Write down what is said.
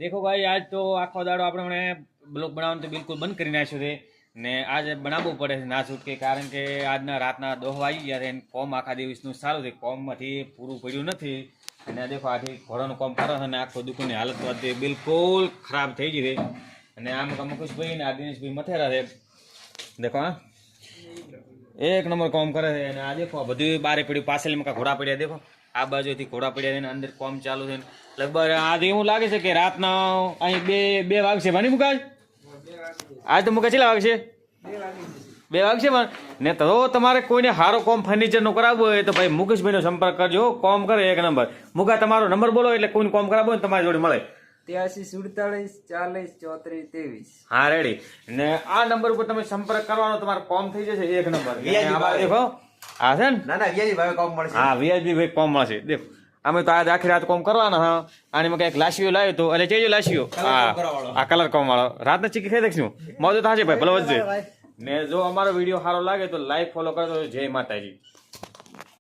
દેખો ભાઈ આજ તો આખો દાડો આપણે બ્લોગ બનાવવાનું તો બિલકુલ બંધ કરી નાખ્યું છે ને આજે બનાવવું પડે છે ના છૂટકે, કારણ કે આજના રાતના 10 વાગી ગયા છે. કોમ આખા દિવસનું સારું છે, કોમમાંથી પૂરું પડ્યું નથી. અને આ દેખો આથી ઘોડાનું કામ કરે છે અને આખો દુકાનની હાલત તો આજે બિલકુલ ખરાબ થઈ ગઈ છે. અને આમ મુકેશભાઈ ને આ દિનેશભાઈ મથેરા છે. દેખો હા એક નંબર કામ કરે છે. અને આ દેખો બધું બારે પડ્યું, પાછળમાં ઘોડા પડ્યા. દેખો આ બાજુથી ઘોડા પડ્યા છે, અંદર કામ ચાલુ છે. લગભગ આજે એવું લાગે છે કે રાતના અહીં બે વાગશે બની મુકાય. આજ તો મુકા કેટલા વાગશે? 2 વાગશે. પણ ને તો તમારે કોઈને સારો કોમ ફર્નિચરનો કરાવવું હોય તો ભાઈ મુકેશભાઈનો સંપર્ક કરજો. કોમ કરે એક નંબર. મુકા તમારો નંબર બોલો એટલે કોઈને કોમ કરાવવું હોય તમારી જોડે મળે. 83 47 40 34 23. હા રેડી. ને આ નંબર ઉપર તમે સંપર્ક કરવાનો, તમારો કોમ થઈ જશે એક નંબર. દેખો હા છે ને, ના વીઆઈપી ભાવે કામ મળશે. હા વીઆઈપી ભાઈ કોમ મળશે. દેખો અમે તો આજ આખી રાત કોમ કરવાના. હા આની કંઈક લાસીઓ લાવ્યો તો એટલે ચેજો લાસીઓ. હા આ કલર કોમ વાળો રાતના ચીકી ખાઈ દઈશું. મોજું થશે ભાઈ ભલે વધશે. ને જો અમારો વિડીયો સારો લાગે તો લાઈક ફોલો કરજો. જય માતાજી.